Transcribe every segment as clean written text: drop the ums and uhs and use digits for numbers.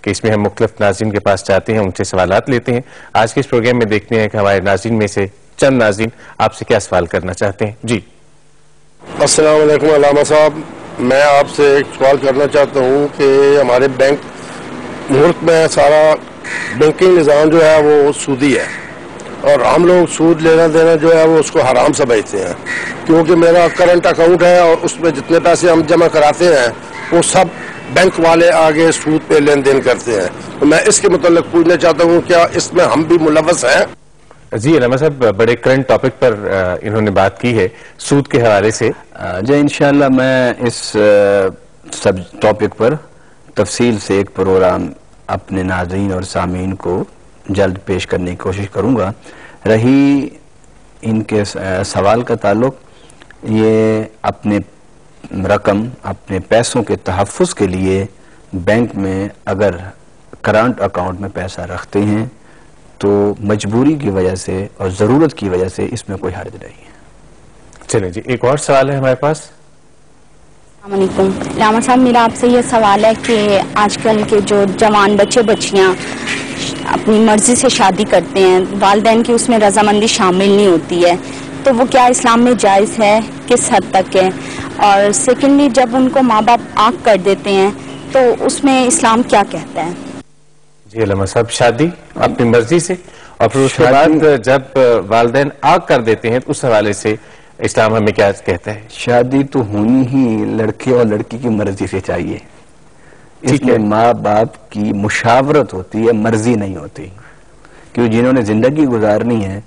کہ اس میں ہم مختلف ناظرین کے پاس جاتے ہیں، ان سے سوالات لیتے ہیں. آج کے اس پروگرام میں دیکھتے ہیں کہ ہمارے ناظرین میں سے چند ناظرین آپ سے کیا سوال کرنا چاہتے ہیں. جی السلام علیکم علامہ صاحب، میں آپ سے ایک سوال کرنا چاہتا ہوں کہ ہمارے ملک میں سارا بینکنگ نظام جو ہے وہ سودی ہے، اور ہم لوگ سود لینا دینا جو ہے وہ اس کو حرام سمجھتے ہیں، کیونکہ میرا کرنٹ اکاؤنٹ ہے اور اس میں جتنے پیسے ہم جمع کراتے ہیں وہ سب بینک والے آگے سود پہ لین دین کرتے ہیں. تو میں اس کے متعلق پوچھنا چاہتا ہوں کیا اس میں ہم بھی ملوث ہیں؟ جی علامہ صاحب، بڑے کرنٹ ٹاپک پر انہوں نے بات کی ہے سود کے حوالے سے. جی انشاءاللہ میں اس سب ٹاپک پر تفصیل سے ایک پروگرام اپنے ناظرین اور سامعین کو جلد پیش کرنے کی کوشش کروں گا. رہی ان کے سوال کا تعلق، یہ اپنے رقم اپنے پیسوں کے تحفظ کے لیے بینک میں اگر کرنٹ اکاؤنٹ میں پیسہ رکھتے ہیں تو مجبوری کی وجہ سے اور ضرورت کی وجہ سے اس میں کوئی حرج نہیں ہے. چلیں جی، ایک اور سوال ہے ہمارے پاس. السلام علیکم علامہ صاحب، میرا آپ سے یہ سوال ہے کہ آج کل کے جو جوان بچے بچیاں اپنی مرضی سے شادی کرتے ہیں، والدین کی اس میں رضامندی شامل نہیں ہوتی ہے، تو وہ کیا اسلام میں جائز ہے، کس حد تک ہے؟ اور سیکنڈلی جب ان کو ماں باپ آنکھ کر دیتے ہیں تو اس میں اسلام کیا کہتا ہے؟ جی علامہ صاحب، شادی اپنی مرضی سے اور پھر اس کے بعد جب والدین آگ کر دیتے ہیں تو اس حوالے سے اسلام ہمیں کیا کہتا ہے؟ شادی تو ہونی ہی لڑکے اور لڑکی کی مرضی سے چاہیے. اس میں ماں باپ کی مشاورت ہوتی ہے، مرضی نہیں ہوتی، کیونکہ جنہوں نے زندگی گزارنی ہے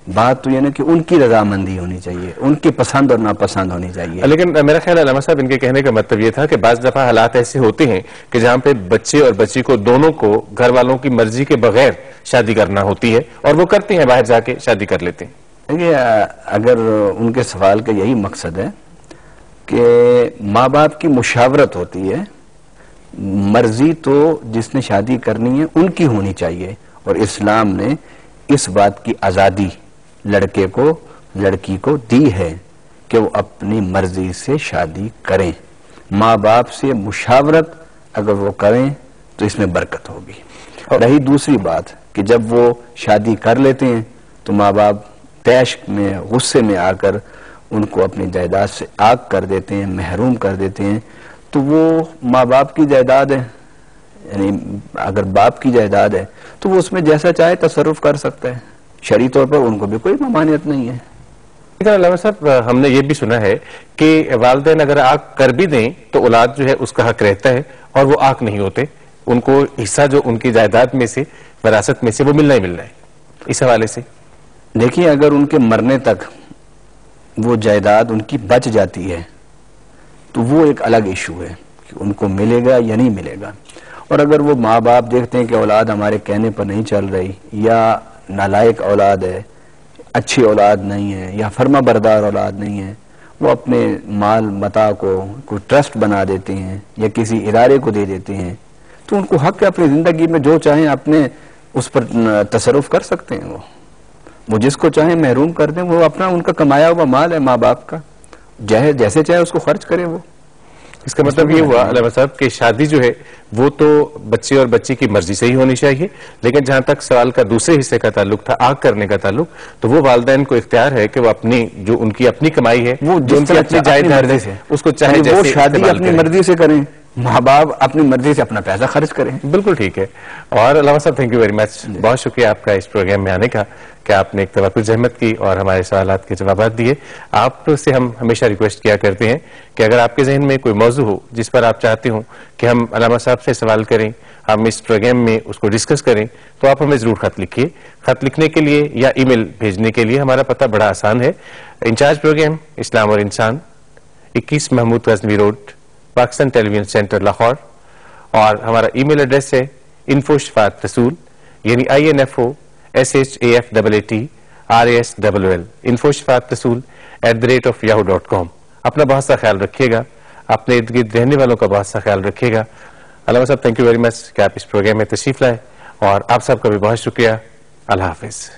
بات تو یہ نا کہ ان کی رضامندی ہونی چاہیے، ان کی پسند اور ناپسند ہونی چاہیے. لیکن میرا خیال ہے علامہ صاحب ان کے کہنے کا مطلب یہ تھا کہ بعض دفعہ حالات ایسے ہوتے ہیں کہ جہاں پہ بچے اور بچی کو دونوں کو گھر والوں کی مرضی کے بغیر شادی کرنا ہوتی ہے اور وہ کرتے ہیں، باہر جا کے شادی کر لیتے ہیں. دیکھیے، اگر ان کے سوال کا یہی مقصد ہے کہ ماں باپ کی مشاورت ہوتی ہے، مرضی تو جس نے شادی کرنی ہے ان کی ہونی چاہیے، اور اسلام نے اس بات کی آزادی لڑکے کو لڑکی کو دی ہے کہ وہ اپنی مرضی سے شادی کریں. ماں باپ سے مشاورت اگر وہ کریں تو اس میں برکت ہوگی. رہی دوسری بات کہ جب وہ شادی کر لیتے ہیں تو ماں باپ تیش میں غصے میں آ کر ان کو اپنی جائیداد سے آگ کر دیتے ہیں، محروم کر دیتے ہیں، تو وہ ماں باپ کی جائیداد ہے، یعنی اگر باپ کی جائیداد ہے تو وہ اس میں جیسا چاہے تصرف کر سکتا ہے. شرعی طور پر ان کو بھی کوئی ممانعت نہیں ہے. لیکن علامہ صاحب ہم نے یہ بھی سنا ہے کہ والدین اگر آگ کر بھی دیں تو اولاد جو ہے اس کا حق رہتا ہے اور وہ آگ نہیں ہوتے، ان کو حصہ جو ان کی جائیداد میں سے وراثت میں سے وہ ملنا ہی ملنا ہے. اس حوالے سے دیکھیے، اگر ان کے مرنے تک وہ جائیداد ان کی بچ جاتی ہے تو وہ ایک الگ ایشو ہے کہ ان کو ملے گا یا نہیں ملے گا. اور اگر وہ ماں باپ دیکھتے ہیں کہ اولاد ہمارے کہنے پر نہیں چل رہی، یا نالائق اولاد ہے، اچھی اولاد نہیں ہے، یا فرما بردار اولاد نہیں ہے، وہ اپنے مال متاع کو کوئی ٹرسٹ بنا دیتے ہیں یا کسی ادارے کو دے دیتے ہیں، تو ان کو حق ہے اپنی زندگی میں جو چاہیں اپنے اس پر تصرف کر سکتے ہیں. وہ جس کو چاہیں محروم کر دیں، وہ اپنا ان کا کمایا ہوا مال ہے ماں باپ کا، جیسے چاہے اس کو خرچ کرے. وہ اس کا مطلب یہ ہوا علامہ صاحب کہ شادی جو ہے وہ تو بچے اور بچی کی مرضی سے ہی ہونی چاہیے، لیکن جہاں تک سوال کا دوسرے حصے کا تعلق تھا، آگ کرنے کا تعلق، تو وہ والدین کو اختیار ہے کہ وہ اپنی جو ان کی اپنی کمائی ہے، وہ جو ان کی اپنی جائیداد ہے، اس کو چاہے وہ شادی اپنی مرضی سے کریں، ماں باپ اپنی مرضی سے اپنا پیسہ خرچ کریں. بالکل ٹھیک ہے. اور علامہ صاحب تھینک یو ویری مچ، بہت شکریہ آپ کا اس پروگرام میں آنے کا، کہ آپ نے ایک توقع زحمت کی اور ہمارے سوالات کے جوابات دیے. آپ سے ہم ہمیشہ ریکویسٹ کیا کرتے ہیں کہ اگر آپ کے ذہن میں کوئی موضوع ہو جس پر آپ چاہتے ہوں کہ ہم علامہ صاحب سے سوال کریں، ہم اس پروگرام میں اس کو ڈسکس کریں، تو آپ ہمیں ضرور خط لکھیے. خط لکھنے کے لیے یا ای میل بھیجنے کے لیے ہمارا پتہ بڑا آسان ہے. انچارج پروگرام اسلام اور انسان، 21 محمود غزنوی روڈ، پاکستان ٹیلی ویژن سینٹر لاہور، اور ہمارا ای میل ایڈریس ہے info@rasool یعنی info@rasool info@rasool@yahoo.com. اپنا بہت سا خیال رکھیے گا، اپنے ارد گرد رہنے والوں کا بہت سا خیال رکھیے گا. علامہ صاحب تھینک یو ویری مچ کہ آپ اس پروگرام میں تشریف لائے، اور آپ سب کا بھی بہت شکریہ. اللہ حافظ.